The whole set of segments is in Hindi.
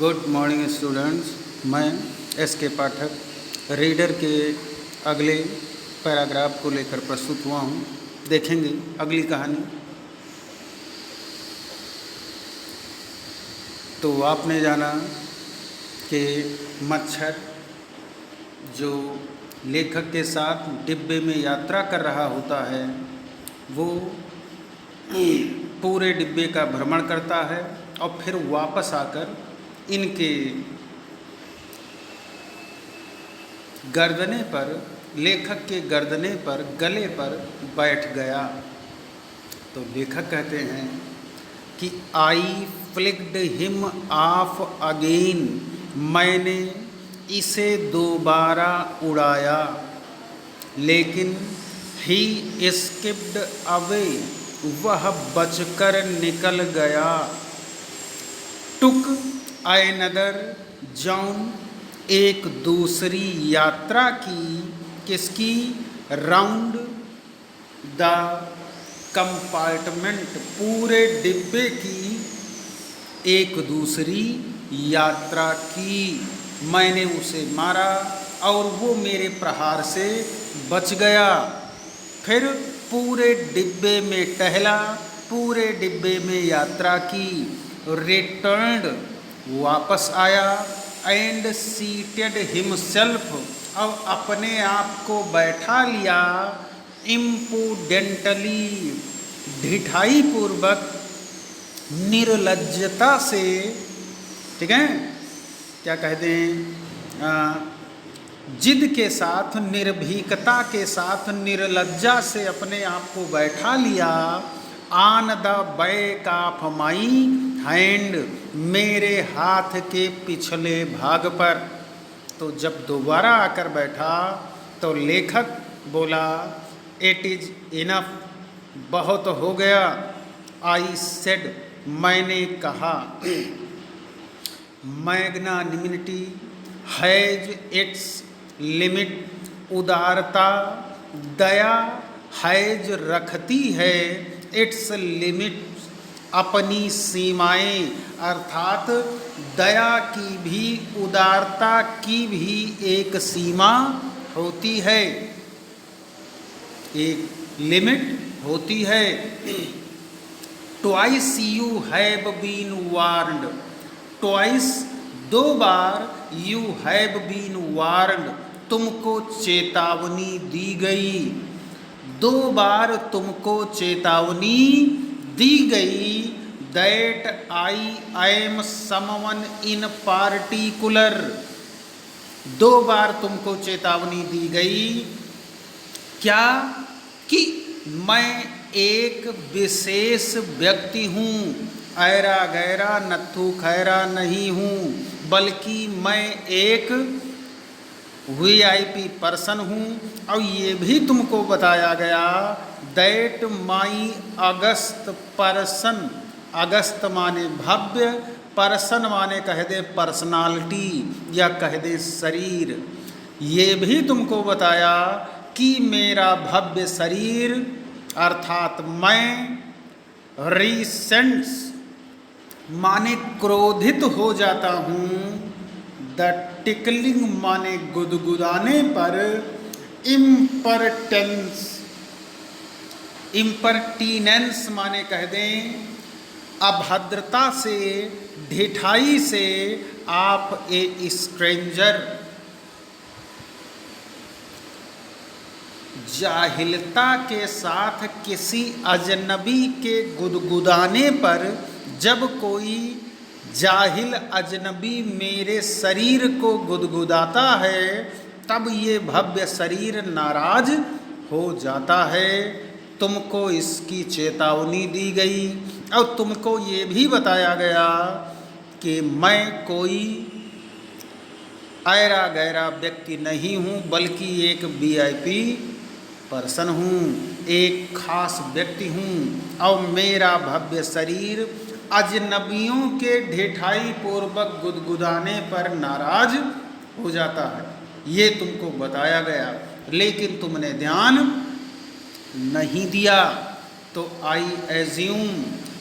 Good morning students. मैं एस के पाठक रीडर के अगले पैराग्राफ को लेकर प्रस्तुत हुआ हूँ। देखेंगे अगली कहानी। तो आपने जाना कि मच्छर जो लेखक के साथ डिब्बे में यात्रा कर रहा होता है वो पूरे डिब्बे का भ्रमण करता है और फिर वापस आकर इनके गर्दने पर, लेखक के गर्दने पर, गले पर बैठ गया। तो लेखक कहते हैं कि आई फ्लिक्ड हिम ऑफ अगेन, मैंने इसे दोबारा उड़ाया, लेकिन ही स्किप्ड अवे, वह बचकर निकल गया। टुक अनदर जॉन, एक दूसरी यात्रा की, किसकी? राउंड द कंपार्टमेंट, पूरे डिब्बे की एक दूसरी यात्रा की। मैंने उसे मारा और वो मेरे प्रहार से बच गया। फिर पूरे डिब्बे में टहला, पूरे डिब्बे में यात्रा की। रिटर्न्ड, वापस आया। एंड सीटेड हिमसेल्फ, अब अपने आप को बैठा लिया। इम्पुडेंटली, ढिठाई पूर्वक, निर्लज्जता से, ठीक है, क्या कहते हैं, जिद के साथ, निर्भीकता के साथ, निर्लज्जा से अपने आप को बैठा लिया। On the back of my hand, मेरे हाथ के पिछले भाग पर। तो जब दोबारा आकर बैठा तो लेखक बोला, इट इज इनफ, बहुत हो गया। आई सेड, मैंने कहा। मैग्नानिमिटी हैज इट्स लिमिट, उदारता, दया हैज रखती है इट्स लिमिट, अपनी सीमाएं। अर्थात दया की भी, उदारता की भी एक सीमा होती है, एक लिमिट होती है। Twice you have been warned, twice, दो बार, यू हैव बीन वार्न्ड, तुमको चेतावनी दी गई। दो बार तुमको चेतावनी दी गई। That I am someone in particular, दो बार तुमको चेतावनी दी गई। क्या? कि मैं एक विशेष व्यक्ति हूँ, ऐरा गैरा नत्थू खैरा नहीं हूँ, बल्कि मैं एक VIP पर्सन हूँ। और ये भी तुमको बताया गया, दैट माई अगस्त पर्सन, अगस्त माने भव्य, पर्सन माने कह दे पर्सनालिटी या कह दे शरीर। ये भी तुमको बताया कि मेरा भव्य शरीर, अर्थात मैं, रीसेंट्स माने क्रोधित हो जाता हूँ। द टिकलिंग माने गुदगुदाने पर, इम्पर्टेंस, इम्पर्टिनेंस माने कह दें अभद्रता से, ढिठाई से, आप ए स्ट्रेंजर, जाहिलता के साथ किसी अजनबी के गुदगुदाने पर, जब कोई जाहिल अजनबी मेरे शरीर को गुदगुदाता है, तब ये भव्य शरीर नाराज हो जाता है। तुमको इसकी चेतावनी दी गई और तुमको ये भी बताया गया कि मैं कोई ऐरा गैरा व्यक्ति नहीं हूँ, बल्कि एक VIP पर्सन हूँ, एक खास व्यक्ति हूँ। और मेरा भव्य शरीर अजनबियों के ढिठाई पूर्वक गुदगुदाने पर नाराज हो जाता है। ये तुमको बताया गया, लेकिन तुमने ध्यान नहीं दिया। तो आई एज्यूम,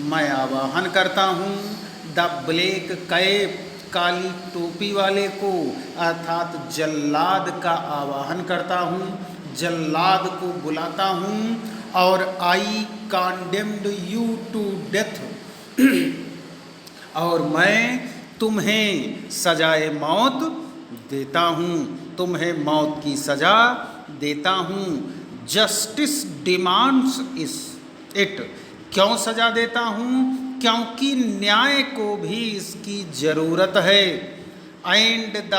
मैं आवाहन करता हूँ, द ब्लैक कैप, काली टोपी वाले को अर्थात जल्लाद का आवाहन करता हूँ, जल्लाद को बुलाता हूँ और आई कॉन्डेम्ड यू टू डेथ, और मैं तुम्हें सजाए मौत देता हूँ, तुम्हें मौत की सजा देता हूँ। जस्टिस डिमांड्स इट, क्यों सजा देता हूँ? क्योंकि न्याय को भी इसकी ज़रूरत है। And the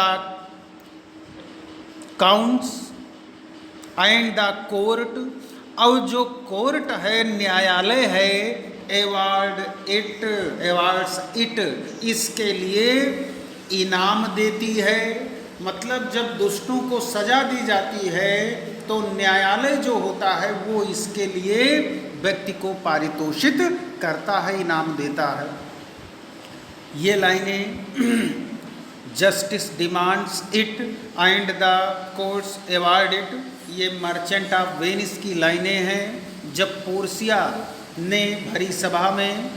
counts and the court, और जो कोर्ट है, न्यायालय है, एवार्ड्स इट, इसके लिए इनाम देती है। मतलब जब दुष्टों को सजा दी जाती है तो न्यायालय जो होता है वो इसके लिए व्यक्ति को पारितोषित करता है, इनाम देता है। ये लाइनें justice demands it and the courts award it, ये मर्चेंट ऑफ वेनिस की लाइनें हैं। जब पोर्सिया ने भरी सभा में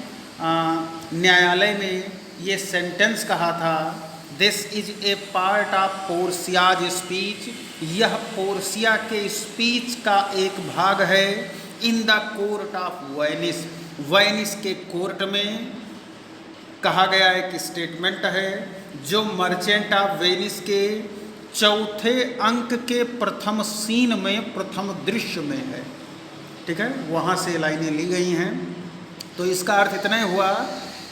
न्यायालय में ये सेंटेंस कहा था, this is a part of Portia's speech, यह पोर्सिया के स्पीच का एक भाग है। In the court of Venice, Venice के कोर्ट में कहा गया एक स्टेटमेंट है जो मर्चेंट ऑफ वेनिस के चौथे अंक के प्रथम सीन में, प्रथम दृश्य में है। ठीक है, वहाँ से लाइनें ली गई हैं। तो इसका अर्थ इतना ही हुआ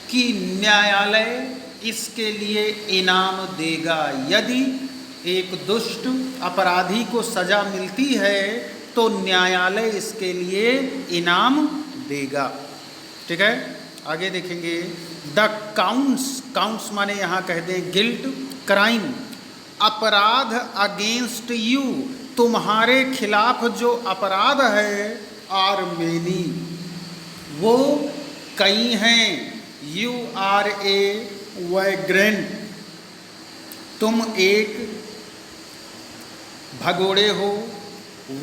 कि न्यायालय इसके लिए इनाम देगा। यदि एक दुष्ट अपराधी को सजा मिलती है तो न्यायालय इसके लिए इनाम देगा। ठीक है, आगे देखेंगे। द काउंट्स माने यहाँ कह दें गिल्ट, क्राइम, अपराध अगेंस्ट यू, तुम्हारे खिलाफ जो अपराध है, आर मेनी, वो कई हैं। यू आर ए वैग्रेंट, तुम एक भगोड़े हो,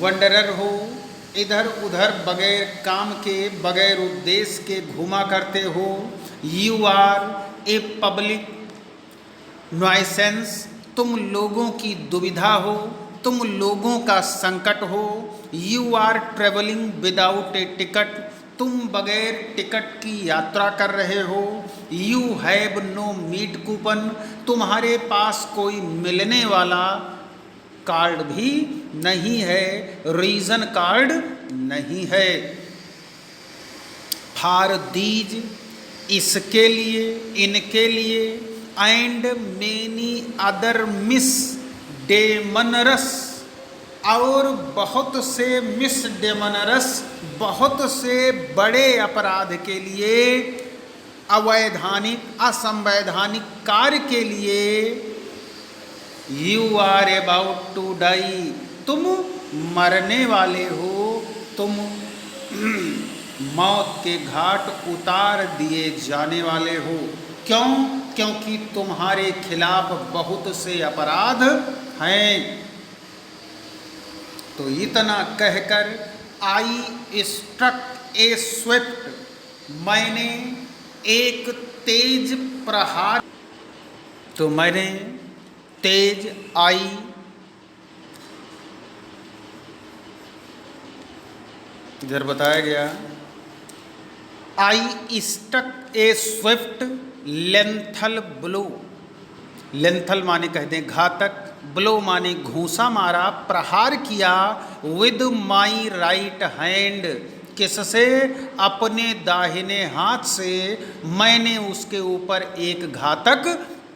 वंडरर हो, इधर उधर बगैर काम के, बगैर उद्देश्य के घूमा करते हो। यू आर ए पब्लिक नुआइसेंस, तुम लोगों की दुविधा हो, तुम लोगों का संकट हो। You are travelling without a ticket, तुम बगैर टिकट की यात्रा कर रहे हो। You have no meat coupon, तुम्हारे पास कोई मिलने वाला कार्ड भी नहीं है, रीजन कार्ड नहीं है। फॉर दीज, इसके लिए, इनके लिए, एंड मेनी अदर मिस डेमनरस, और बहुत से मिस डेमनरस, बहुत से बड़े अपराध के लिए, अवैधानिक, असंवैधानिक कार्य के लिए, you are about to die, तुम मरने वाले हो, तुम मौत के घाट उतार दिए जाने वाले हो। क्यों? क्योंकि तुम्हारे खिलाफ बहुत से अपराध हैं। तो इतना कहकर आई स्ट्रक ए स्विफ्ट, मैंने एक तेज प्रहार, तो मैंने तेज आई, इधर बताया गया, I struck a swift lethal blow, lethal माने कहते हैं घातक, ब्लो माने घूंसा मारा, प्रहार किया, विद माई राइट हैंड, किससे? अपने दाहिने हाथ से मैंने उसके ऊपर एक घातक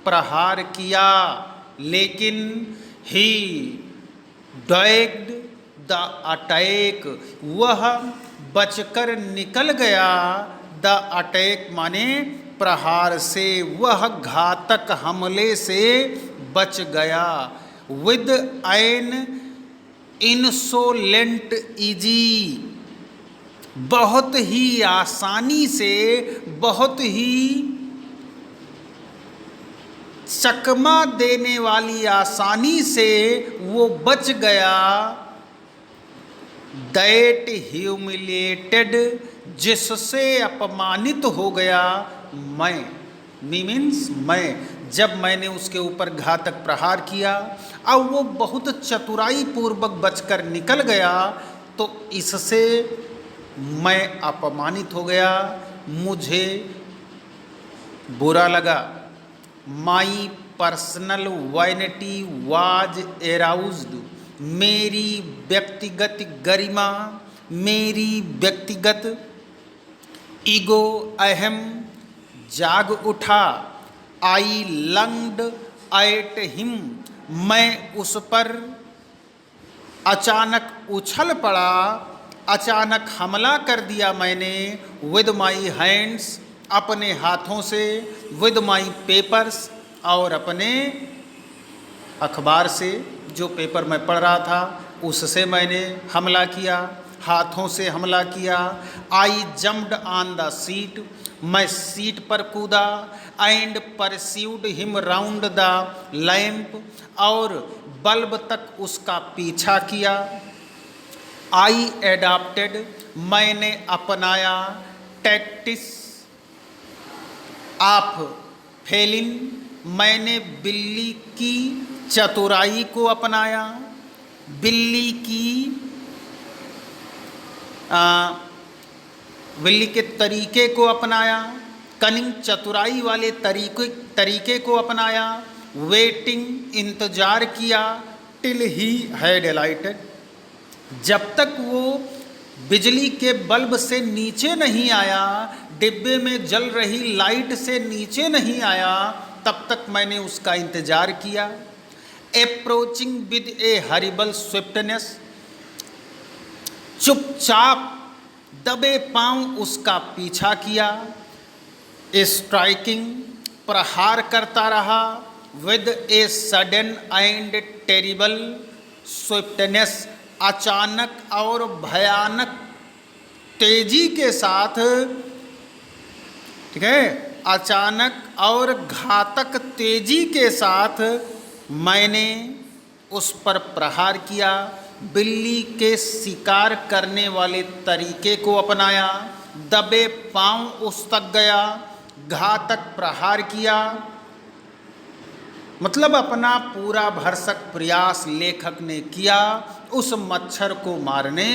प्रहार किया। लेकिन ही डॉग्ड द अटैक, वह बचकर निकल गया, द अटैक माने प्रहार से, वह घातक हमले से बच गया। विद एन इंसोलेंट इजी, बहुत ही आसानी से, बहुत ही चकमा देने वाली आसानी से वो बच गया। दैट ह्यूमिलेटेड, जिससे अपमानित हो गया मैं, मीन्स मैं, जब मैंने उसके ऊपर घातक प्रहार किया और वो बहुत चतुराई पूर्वक बचकर निकल गया, तो इससे मैं अपमानित हो गया, मुझे बुरा लगा। माई पर्सनल वैनिटी वाज एराउज्ड, मेरी व्यक्तिगत गरिमा, मेरी व्यक्तिगत ईगो, अहम जाग उठा। आई लंग्ड एट हिम, मैं उस पर अचानक उछल पड़ा, अचानक हमला कर दिया मैंने। विद माई हैंड्स, अपने हाथों से। विद माई पेपर्स, और अपने अखबार से, जो पेपर मैं पढ़ रहा था उससे मैंने हमला किया, हाथों से हमला किया। I jumped on the seat, मैं सीट पर कूदा। And pursued him round the lamp, और बल्ब तक उसका पीछा किया। आई एडाप्टेड, मैंने अपनाया। टैक्टिस ऑफ फेलिन, मैंने बिल्ली की चतुराई को अपनाया, बिल्ली के तरीके को अपनाया। कनिंग, चतुराई वाले तरीके को अपनाया। वेटिंग, इंतजार किया। टिल ही हैड लाइटेड, जब तक वो बिजली के बल्ब से नीचे नहीं आया, डिब्बे में जल रही लाइट से नीचे नहीं आया, तब तक मैंने उसका इंतजार किया। Approaching with A horrible swiftness, चुपचाप दबे पांव उसका पीछा किया। स्ट्राइकिंग, प्रहार करता रहा। With a sudden and terrible swiftness, अचानक और भयानक तेजी के साथ, ठीक है, अचानक और घातक तेजी के साथ मैंने उस पर प्रहार किया। बिल्ली के शिकार करने वाले तरीके को अपनाया। दबे पांव उस तक गया, घातक प्रहार किया। मतलब अपना पूरा भरसक प्रयास लेखक ने किया उस मच्छर को मारने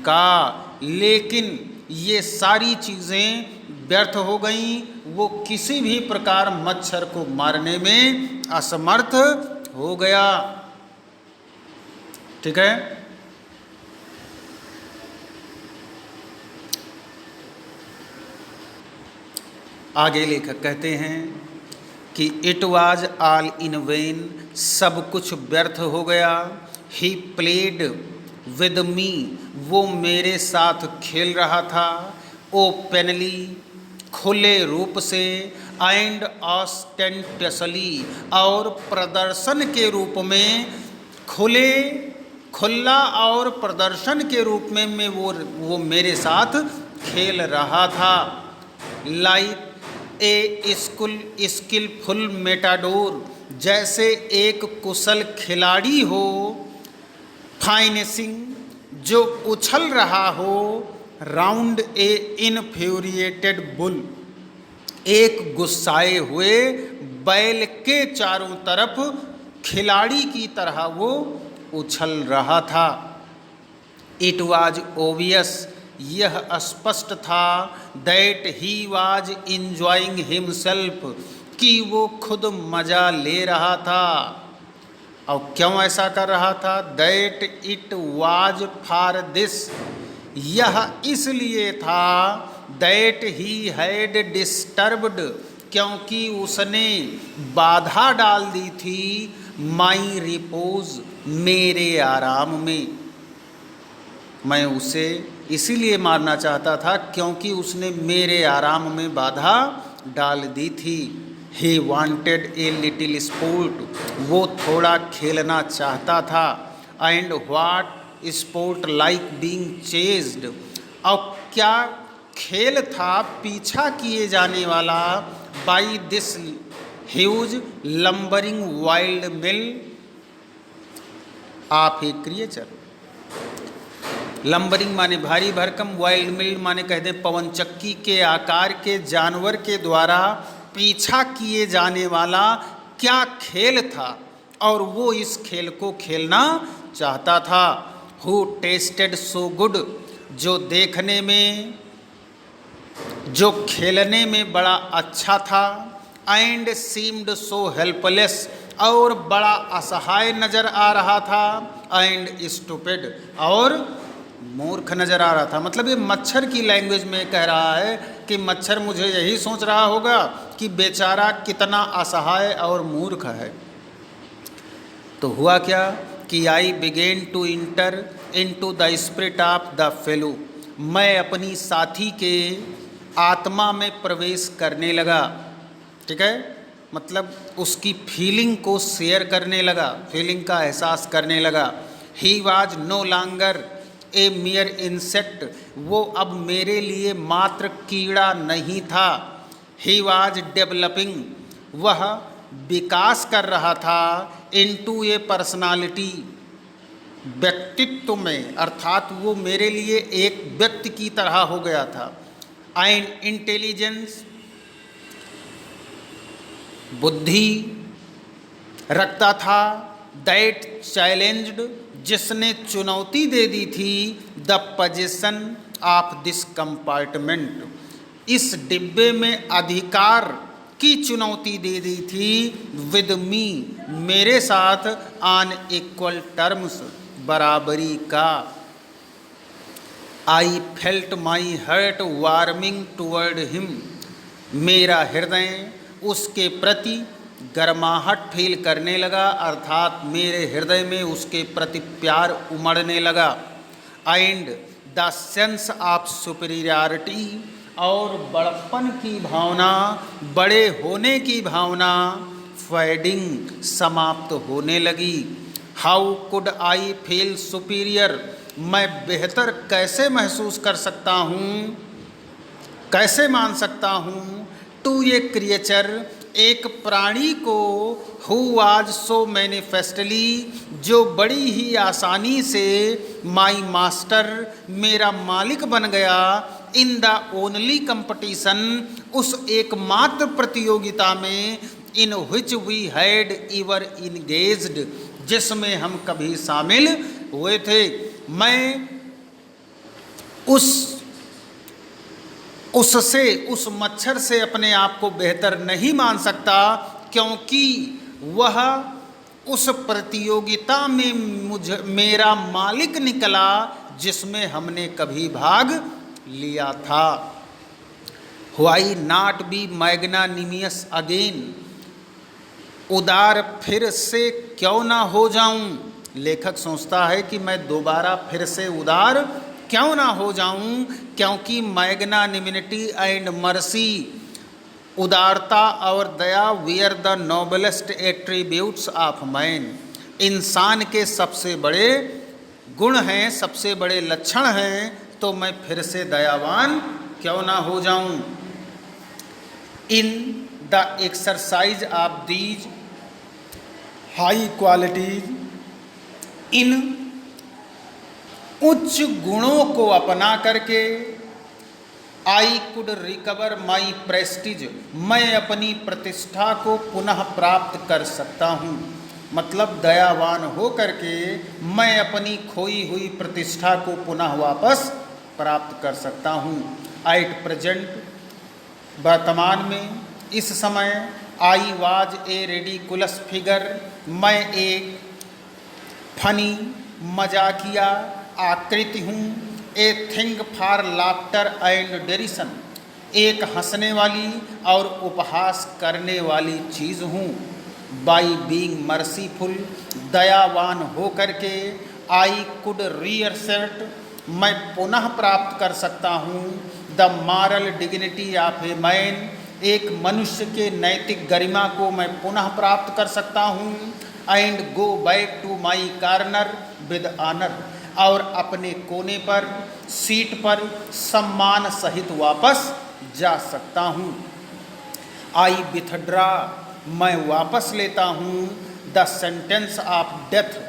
का, लेकिन ये सारी चीज़ें व्यर्थ हो गईं। वो किसी भी प्रकार मच्छर को मारने में असमर्थ हो गया। ठीक है, आगे लेखक कहते हैं कि it was all in when, सब कुछ व्यर्थ हो गया। ही प्लेड विद मी, वो मेरे साथ खेल रहा था। ओपनली, खुले रूप से। एंड ऑस्टेंटियसली, और प्रदर्शन के रूप में। खुला और प्रदर्शन के रूप में वो मेरे साथ खेल रहा था। लाइक ए स्किलफुल मेटाडोर, जैसे एक कुशल खिलाड़ी हो। फाइनेसिंग, जो उछल रहा हो। राउंड ए इनफ्यूरिएटेड बुल, एक गुस्साए हुए बैल के चारों तरफ खिलाड़ी की तरह वो उछल रहा था। इट वाज ओबियस, यह स्पष्ट था। That he was enjoying himself, कि वो खुद मज़ा ले रहा था। और क्यों ऐसा कर रहा था? That it was for this, यह इसलिए था। दैट ही हैड डिस्टर्ब्ड, क्योंकि उसने बाधा डाल दी थी। माई रिपोज, मेरे आराम में। मैं उसे इसीलिए मारना चाहता था क्योंकि उसने मेरे आराम में बाधा डाल दी थी। He wanted a little sport, वो थोड़ा खेलना चाहता था। And what sport like being chased, और क्या खेल था पीछा किए जाने वाला। By this huge lumbering wild mill of A creature. Lumbering माने भारी भरकम, वाइल्ड मिल माने कहते पवन चक्की के आकार के जानवर के द्वारा पीछा किए जाने वाला क्या खेल था और वो इस खेल को खेलना चाहता था। हु टेस्टेड सो गुड, जो देखने में, जो खेलने में बड़ा अच्छा था। एंड सीम्ड सो हेल्पलेस, और बड़ा असहाय नजर आ रहा था। एंड स्टूपिड, और मूर्ख नजर आ रहा था। मतलब ये मच्छर की लैंग्वेज में कह रहा है कि मच्छर मुझे यही सोच रहा होगा कि बेचारा कितना असहाय और मूर्ख है। तो हुआ क्या कि I began to enter into the spirit of the fellow, मैं अपनी साथी के आत्मा में प्रवेश करने लगा। ठीक है, मतलब उसकी फीलिंग को शेयर करने लगा, फीलिंग का एहसास करने लगा। He was no longer a mere insect, वो अब मेरे लिए मात्र कीड़ा नहीं था। ही वॉज डेवलपिंग, वह विकास कर रहा था। इनटू ए पर्सनालिटी, व्यक्तित्व में, अर्थात वो मेरे लिए एक व्यक्ति की तरह हो गया था। एंड इंटेलिजेंस, बुद्धि रखता था। दैट चैलेंज्ड, जिसने चुनौती दे दी थी। The position of this compartment, इस डिब्बे में अधिकार की चुनौती दे दी थी। विद मी, मेरे साथ, ऑन इक्वल टर्म्स, बराबरी का। I felt my heart warming toward him, मेरा हृदय उसके प्रति गर्माहट फील करने लगा, अर्थात मेरे हृदय में उसके प्रति प्यार उमड़ने लगा। And the sense of superiority, और बड़प्पन की भावना, बड़े होने की भावना, फेडिंग, समाप्त होने लगी। How could I feel superior, मैं बेहतर कैसे महसूस कर सकता हूँ, कैसे मान सकता हूँ। टू ए क्रिएचर, एक प्राणी को। हु वाज सो मैनिफेस्टली, जो बड़ी ही आसानी से माई मास्टर, मेरा मालिक बन गया। इन द ओनली कंपटीशन, उस एकमात्र प्रतियोगिता में। In which we had ever engaged, जिसमें हम कभी शामिल हुए थे। मैं उससे, उस मच्छर से अपने आप को बेहतर नहीं मान सकता, क्योंकि वह उस प्रतियोगिता में मेरा मालिक निकला, जिसमें हमने कभी भाग लिया था। व्हाई नॉट बी मैग्नानिमियस अगेन, उदार फिर से क्यों ना हो जाऊं। लेखक सोचता है कि मैं दोबारा फिर से उदार क्यों ना हो जाऊं, क्योंकि मैग्नानिमिटी एंड मर्सी, उदारता और दया, were the noblest attributes of man, इंसान के सबसे बड़े गुण हैं, सबसे बड़े लक्षण हैं। तो मैं फिर से दयावान क्यों ना हो जाऊं। In the exercise of these high qualities, इन उच्च गुणों को अपना करके, I could recover my prestige, मैं अपनी प्रतिष्ठा को पुनः प्राप्त कर सकता हूँ। मतलब दयावान हो करके मैं अपनी खोई हुई प्रतिष्ठा को पुनः वापस प्राप्त कर सकता हूँ। एट प्रेजेंट, वर्तमान में, इस समय। I was a ridiculous figure, मैं एक फनी, मजाकिया आकृति हूँ। A thing for laughter and derision, एक हंसने वाली और उपहास करने वाली चीज़ हूँ। बाई बीइंग मर्सीफुल, दयावान हो करके। आई कुड रीअसेट, मैं पुनः प्राप्त कर सकता हूँ। The moral dignity of a man, एक मनुष्य के नैतिक गरिमा को मैं पुनः प्राप्त कर सकता हूँ। And go back to my corner with honour, और अपने कोने पर, सीट पर सम्मान सहित वापस जा सकता हूँ। आई विथड्रा, मैं वापस लेता हूँ। द सेंटेंस ऑफ डेथ,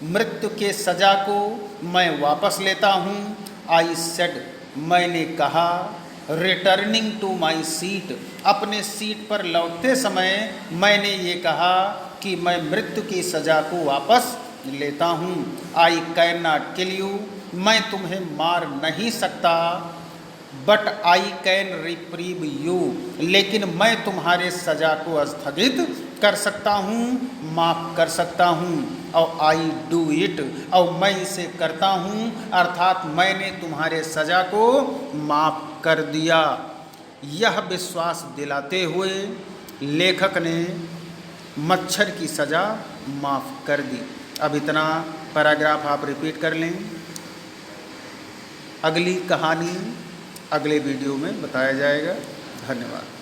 मृत्यु के सजा को मैं वापस लेता हूँ। आई सेड, मैंने कहा। रिटर्निंग टू माई सीट, अपने सीट पर लौटते समय मैंने ये कहा कि मैं मृत्यु की सज़ा को वापस लेता हूँ। I can not kill you, मैं तुम्हें मार नहीं सकता, but I can reprieve you, लेकिन मैं तुम्हारे सज़ा को स्थगित कर सकता हूँ, माफ़ कर सकता हूँ। और आई डू इट, और मैं इसे करता हूँ, अर्थात मैंने तुम्हारे सज़ा को माफ़ कर दिया। यह विश्वास दिलाते हुए लेखक ने मच्छर की सज़ा माफ़ कर दी। अब इतना पैराग्राफ आप रिपीट कर लें। अगली कहानी अगले वीडियो में बताया जाएगा। धन्यवाद।